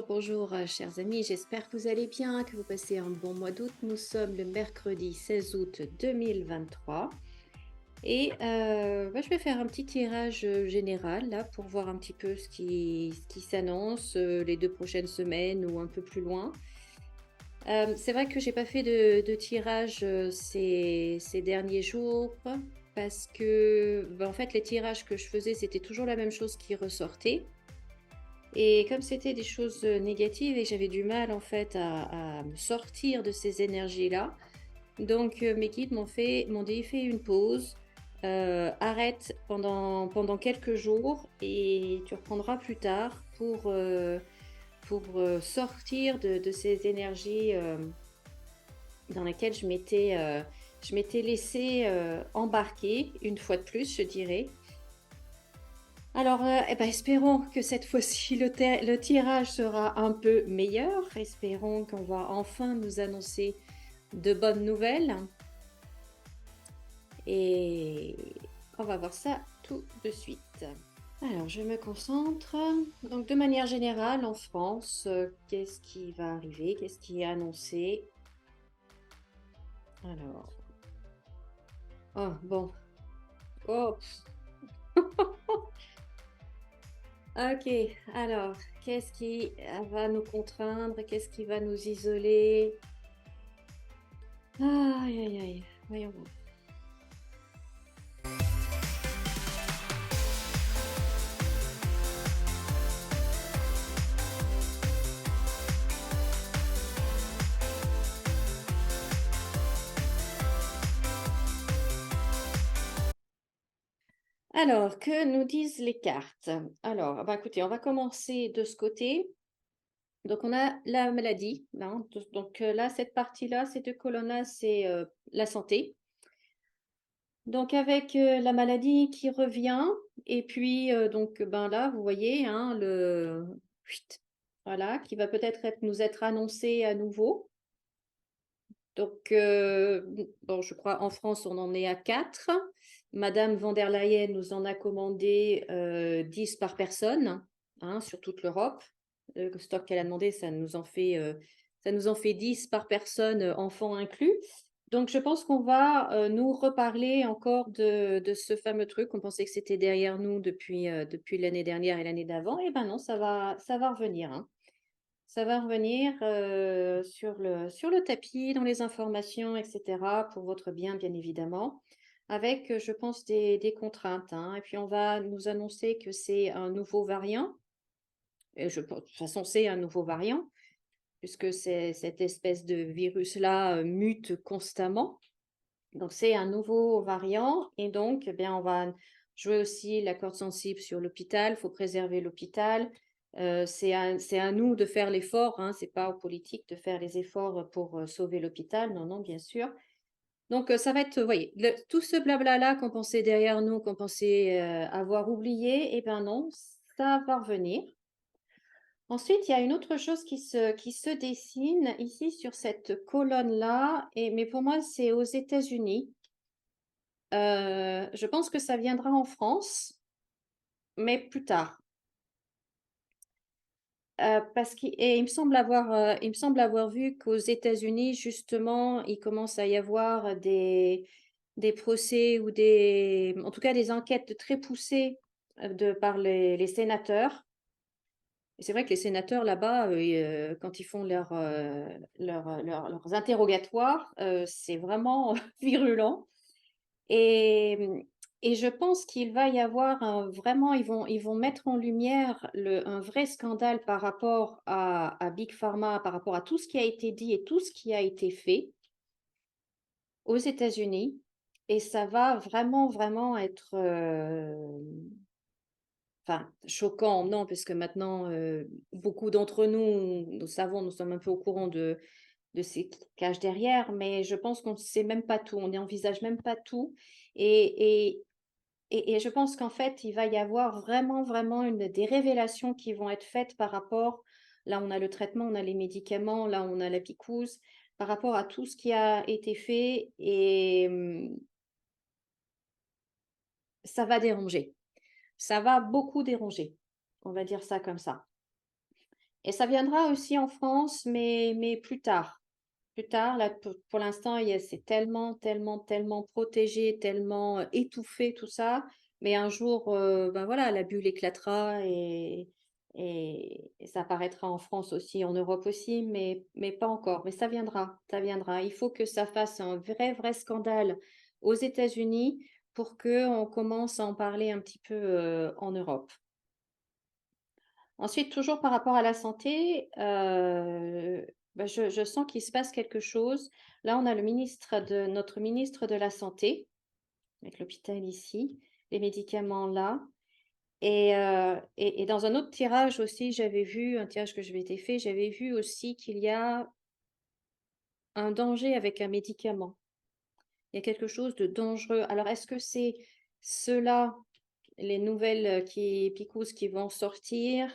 Bonjour, chers amis, j'espère que vous allez bien, que vous passez un bon mois d'août. Nous sommes le mercredi 16 août 2023 et je vais faire un petit tirage général là pour voir un petit peu ce qui s'annonce les 2 prochaines semaines ou un peu plus loin. C'est vrai que j'ai pas fait de tirage ces derniers jours parce que en fait les tirages que je faisais c'était toujours la même chose qui ressortait. Et comme c'était des choses négatives et que j'avais du mal en fait à me sortir de ces énergies-là, donc mes guides m'ont dit fais une pause, arrête pendant quelques jours et tu reprendras plus tard pour sortir de ces énergies dans lesquelles je m'étais laissée embarquer une fois de plus, je dirais. Alors, espérons que cette fois-ci, le tirage sera un peu meilleur. Espérons qu'on va enfin nous annoncer de bonnes nouvelles. Et on va voir ça tout de suite. Alors, je me concentre. Donc, de manière générale, en France, qu'est-ce qui va arriver? Qu'est-ce qui est annoncé? Alors, oh, bon. Oh, ok, alors, qu'est-ce qui va nous contraindre? Qu'est-ce qui va nous isoler? Aïe, aïe, aïe. Voyons voir. Alors, que nous disent les cartes? Alors, écoutez, on va commencer de ce côté. Donc, on a la maladie, hein. Donc, là, cette partie-là, ces deux colonnes-là, c'est la santé. Donc, avec la maladie qui revient, et puis, donc, là, vous voyez, hein, Chut, voilà, qui va peut-être nous être annoncé à nouveau. Donc, bon, je crois en France, on en est à 4. Madame von der Leyen nous en a commandé 10 par personne, hein, sur toute l'Europe. Le stock qu'elle a demandé, ça nous en fait 10 par personne, enfants inclus. Donc, je pense qu'on va nous reparler encore de ce fameux truc. On pensait que c'était derrière nous depuis l'année dernière et l'année d'avant. Eh ben non, ça va revenir, hein. Ça va revenir, sur le tapis, dans les informations et cetera, pour votre bien, bien évidemment, avec, je pense des contraintes, hein, et puis on va nous annoncer que c'est un nouveau variant et je pen de toute façon, c'est un nouveau variant puisque cette espèce de virus-là, mute constamment. Donc c'est un nouveau variant et donc, eh bien, on va jouer aussi la corde sensible sur l'hôpital. Il faut préserver l'hôpital. C'est à nous de faire l'effort, hein, c'est pas aux politiques de faire les efforts pour sauver l'hôpital. Non, non, bien sûr. Donc ça va être, vous voyez, tout ce blabla-là qu'on pensait derrière nous, qu'on pensait avoir oublié, eh ben non, ça va revenir. Ensuite, il y a une autre chose qui se dessine ici sur cette colonne-là, mais pour moi, c'est aux États-Unis. Je pense que ça viendra en France, mais plus tard. Parce qu'il il me semble avoir vu qu'aux États-Unis, justement, il commence à y avoir des procès ou en tout cas des enquêtes très poussées, par les sénateurs. Et c'est vrai que les sénateurs là-bas, quand ils font leurs interrogatoires, c'est vraiment virulent. Et et je pense qu'il va y avoir vraiment ils vont mettre en lumière un vrai scandale par rapport à Big Pharma, par rapport à tout ce qui a été dit et tout ce qui a été fait aux États-Unis et ça va vraiment, vraiment être, enfin choquant, non, puisque maintenant, beaucoup d'entre nous, nous savons, nous sommes un peu au courant de ce qui cache derrière, mais je pense qu'on ne sait même pas tout, on n'envisage même pas tout et et je pense qu'en fait, il va y avoir vraiment, vraiment des révélations qui vont être faites par rapport là, on a le traitement, on a les médicaments, là, on a la picouse, par rapport à tout ce qui a été fait et ça va déranger. Ça va beaucoup déranger, on va dire ça comme ça Et ça viendra aussi en France, mais plus tard. Plus tard, là, pour l'instant, c'est tellement, tellement, tellement protégé, tellement étouffé tout ça. Mais un jour, ben voilà, la bulle éclatera et ça apparaîtra en France aussi, en Europe aussi, mais pas encore. Mais ça viendra, ça viendra. Il faut que ça fasse un vrai, vrai scandale aux États-Unis pour qu'on commence à en parler un petit peu en Europe. Ensuite, toujours par rapport à la santé, bah, je sens qu'il se passe quelque chose. Là, on a notre ministre de la santé, avec l'hôpital ici, les médicaments là. Et dans un autre tirage aussi, j'avais vu, un tirage que je m'étais fait, j'avais vu aussi qu'il y a un danger avec un médicament. Il y a quelque chose de dangereux. Alors, est-ce que c'est ceux-là, les nouvelles qui picousent qui vont sortir?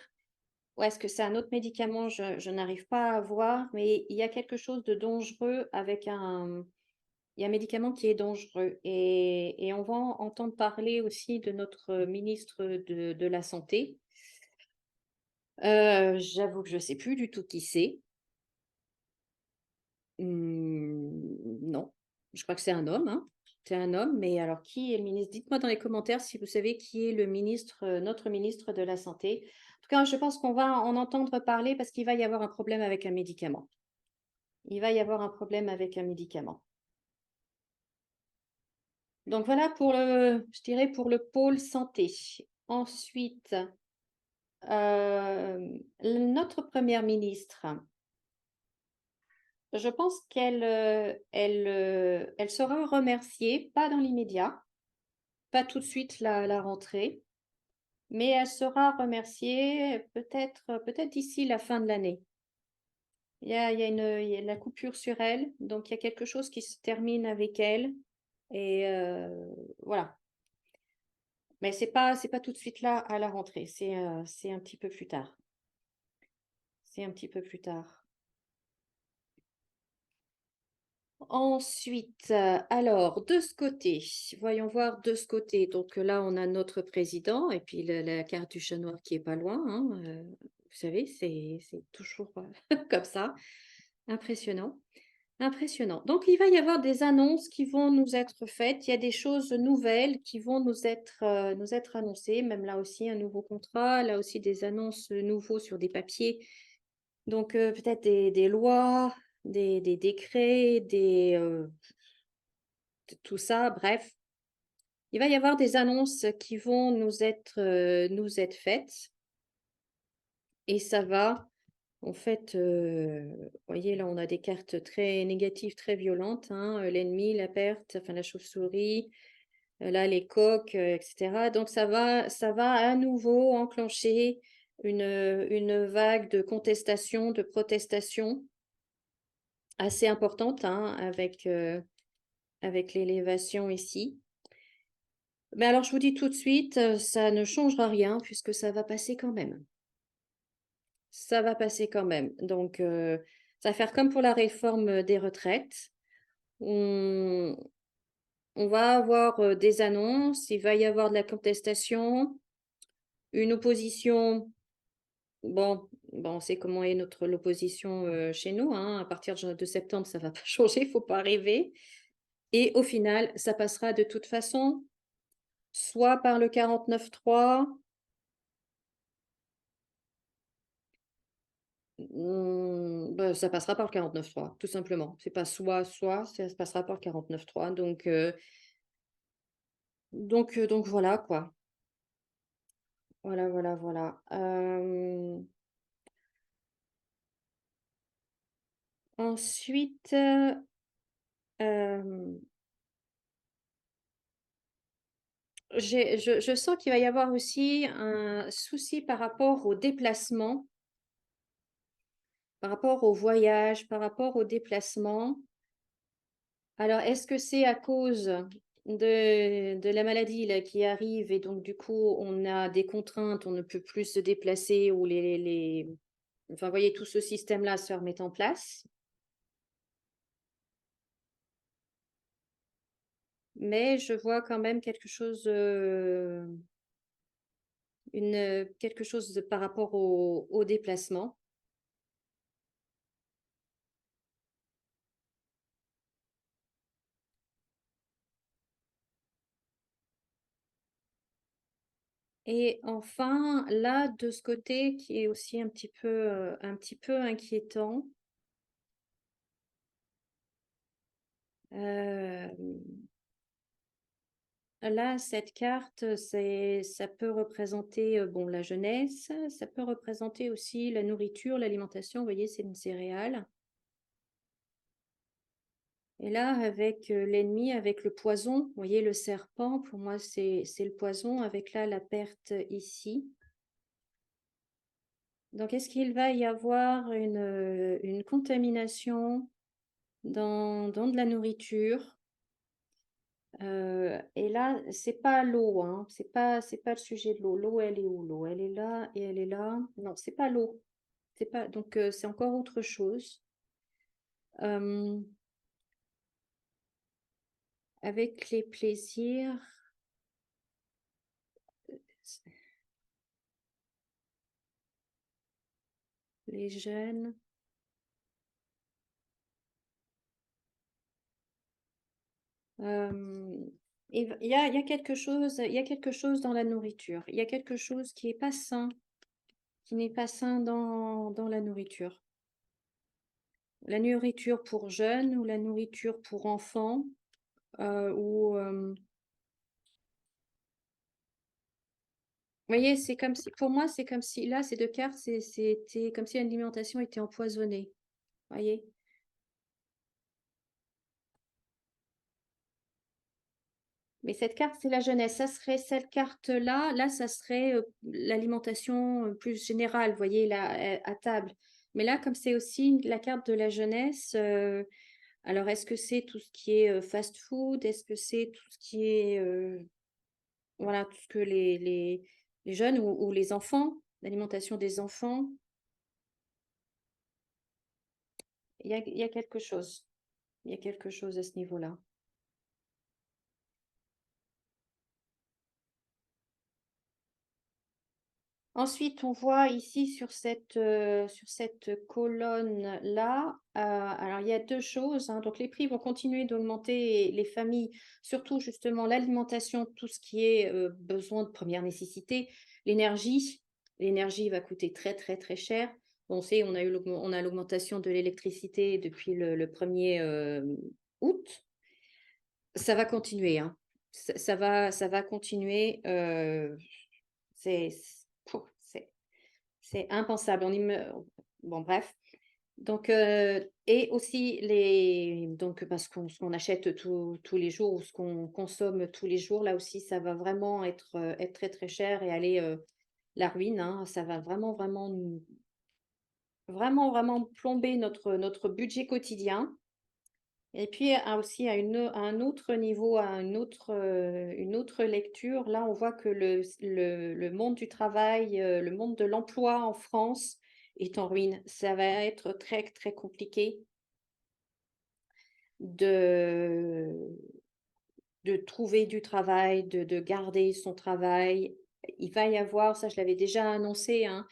Ou est-ce que c'est un autre médicament? Je n'arrive pas à voir, mais il y a quelque chose de dangereux avec il y a un médicament qui est dangereux et on va entendre parler aussi de notre ministre de la santé. J'avoue que je ne sais plus du tout qui c'est. Non, je crois que c'est un homme, hein. C'est un homme, mais alors qui est le ministre? Dites-moi dans les commentaires si vous savez qui est le ministre, notre ministre de la santé. En tout cas, je pense qu'on va en entendre parler parce qu'il va y avoir un problème avec un médicament. Il va y avoir un problème avec un médicament. Donc voilà pour je dirais pour le pôle santé. Ensuite, notre première ministre, je pense elle sera remerciée, pas dans l'immédiat, pas tout de suite la rentrée, mais elle sera remerciée peut-être d'ici la fin de l'année. Il y a la coupure sur elle, donc il y a quelque chose qui se termine avec elle et voilà. Mais c'est pas tout de suite là à la rentrée, c'est un petit peu plus tard. C'est un petit peu plus tard. Ensuite, alors de ce côté, voyons voir de ce côté. Donc là, on a notre président et puis la carte du chat noir qui est pas loin, hein, vous savez, c'est toujours, comme ça. Impressionnant. Impressionnant. Donc, il va y avoir des annonces qui vont nous être faites. Il y a des choses nouvelles qui vont nous être annoncées. Même là aussi, un nouveau contrat, là aussi des annonces nouveaux sur des papiers. Donc, peut-être des lois, des décrets, tout ça. Bref, il va y avoir des annonces qui vont nous être faites. Et ça va, en fait, vous voyez, là, on a des cartes très négatives, très violentes, hein, l'ennemi, la perte, enfin la chauve-souris, là, les coqs, etc. Donc ça va à nouveau enclencher une vague de contestation, de protestation assez importante, hein, avec l'élévation ici. Mais alors, je vous dis tout de suite, ça ne changera rien puisque ça va passer quand même. Ça va passer quand même. Donc, ça va faire comme pour la réforme des retraites. On, on va avoir des annonces, il va y avoir de la contestation, une opposition. Bon, on sait comment est l'opposition chez nous, hein. À partir de septembre, ça va pas changer, il faut pas rêver. Et au final, ça passera de toute façon, soit par le 49.3. Bah, ça passera par le 49.3, tout simplement. C'est pas soit, ça se passera par le 49.3. Donc voilà quoi. Voilà, voilà, voilà. Ensuite, je sens qu'il va y avoir aussi un souci par rapport aux déplacements, par rapport aux voyages, par rapport aux déplacements. Alors, est-ce que c'est à cause de la maladie là, qui arrive et donc du coup on a des contraintes, on ne peut plus se déplacer ou enfin, vous voyez, tout ce système-là se remet en place. Mais je vois quand même quelque chose, quelque chose par rapport au déplacement. Et enfin, là, de ce côté qui est aussi un petit peu inquiétant, hem, là, cette carte, ça peut représenter, bon, la jeunesse, ça peut représenter aussi la nourriture, l'alimentation, vous voyez, c'est une céréale. Et là, avec, l'ennemi, avec le poison, vous voyez, le serpent, pour moi, c'est le poison avec là, la perte ici. Donc, est-ce qu'il va y avoir une contamination dans de la nourriture? Et là, c'est pas l'eau, hein, c'est pas le sujet de l'eau. L'eau, elle est où l'eau? Elle est là et elle est là. Non, c'est pas l'eau. C'est pas donc c'est encore autre chose. Hem, avec les plaisirs, s les jeunes, hem, il y a quelque chose dans la nourriture. Il y a quelque chose qui est pas sain, qui n'est pas sain dans la nourriture. La nourriture pour jeunes ou la nourriture pour enfants, ou vous voyez, c'est comme si pour moi, c'est comme si là, ces 2 cartes, c'était comme si l'alimentation était empoisonnée, voyez? Mais cette carte, c'est la jeunesse. Ça serait cette carte-là, là, ça serait, l'alimentation, plus générale, vous voyez, là, à table. Mais là, comme c'est aussi la carte de la jeunesse, alors est-ce que c'est tout ce qui est, fast-food? Est-ce que c'est tout ce qui est, voilà, tout ce que les jeunes ou les enfants, l'alimentation des enfants? Il y a quelque chose. Il y a quelque chose à ce niveau-là. Ensuite, on voit ici sur cette colonne-là, alors il y a 2 choses, hein, donc les prix vont continuer d'augmenter et les familles, surtout justement l'alimentation, tout ce qui est, besoin de première nécessité, l'énergie. L'énergie va coûter très, très, très cher. On sait, on a l'augmentation de l'électricité depuis le 1er, août. Ça va continuer, hein. Ça va continuer, c'est c'est impensable. Bon bref, donc et aussi parce qu'on ce qu'on achète tous les jours ou ce qu'on consomme tous les jours, là aussi, ça va vraiment être très, très cher et aller, la ruine, hein. Ça va vraiment, vraiment nous vraiment, vraiment plomber notre budget quotidien. Et puis aussi à un autre niveau, une autre lecture, là, on voit que le monde du travail, le monde de l'emploi en France est en ruine. Ça va être très, très compliqué de de trouver du travail, de garder son travail. Il va y avoir, ça je l'avais déjà annoncé, hein,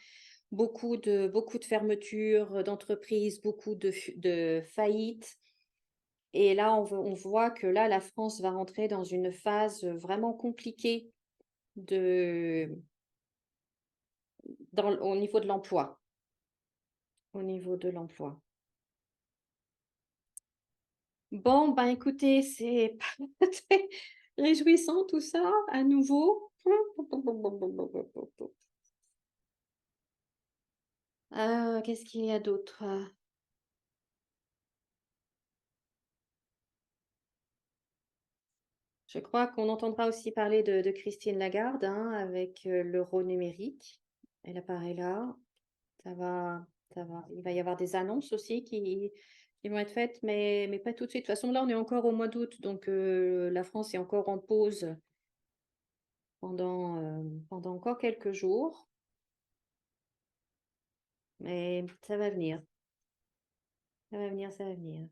beaucoup de fermetures d'entreprises, beaucoup de faillites. Et là, on voit que là, la France va rentrer dans une phase vraiment compliquée de au niveau de l'emploi, au niveau de l'emploi. Bon, ben, écoutez, c'est pas très réjouissant tout ça, à nouveau. Qu'est-ce qu'il y a d'autre? Je crois qu'on entendra aussi parler de Christine Lagarde, hein, avec, l'euro numérique. Elle apparaît là. Ça va il va y avoir des annonces aussi qui vont être faites, mais pas tout de suite. De toute façon, là, on est encore au mois d'août, donc la France est encore en pause pendant encore quelques jours, mais ça va venir, ça va venir, ça va venir.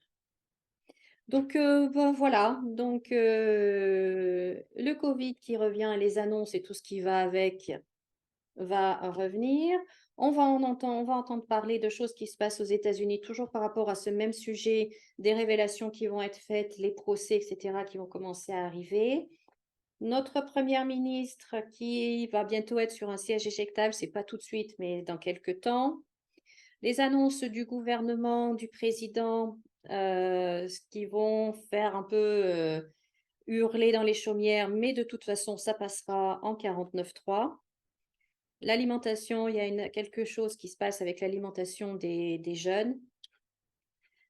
Donc bah, voilà, donc le covid qui revient et les annonces et tout ce qui va avec va revenir. On va entendre parler de choses qui se passent aux États-Unis, toujours par rapport à ce même sujet, des révélations qui vont être faites, les procès, etc., qui vont commencer à arriver. Notre première ministre qui va bientôt être sur un siège éjectable, c'est pas tout de suite, mais dans quelques temps. Les annonces du gouvernement, du président, ce qui vont faire un peu, hurler dans les chaumières, mais de toute façon, ça passera en 49.3. L'alimentation, il y a quelque chose qui se passe avec l'alimentation des jeunes.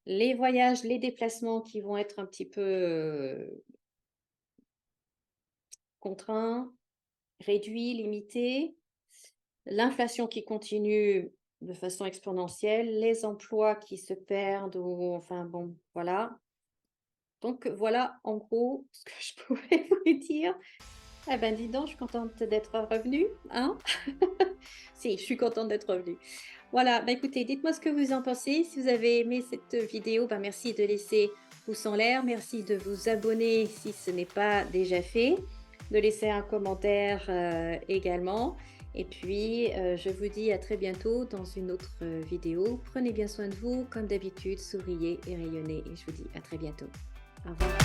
Les voyages, les déplacements qui vont être un petit peu, contraints, réduits, limités. L'inflation qui continue de façon exponentielle, les emplois qui se perdent ou enfin bon, voilà. Donc voilà, en gros, ce que je pourrais vous dire. Eh ben, dis donc, je suis contente d'être revenue, hein? Si, je suis contente d'être revenue. Voilà, bah, écoutez, dites-moi ce que vous en pensez. Si vous avez aimé cette vidéo, bah, merci de laisser pouce en l'air. Merci de vous abonner si ce n'est pas déjà fait. De laisser un commentaire également. Et puis, je vous dis à très bientôt dans une autre vidéo. Prenez bien soin de vous, comme d'habitude, souriez et rayonnez. Et je vous dis à très bientôt. Au revoir.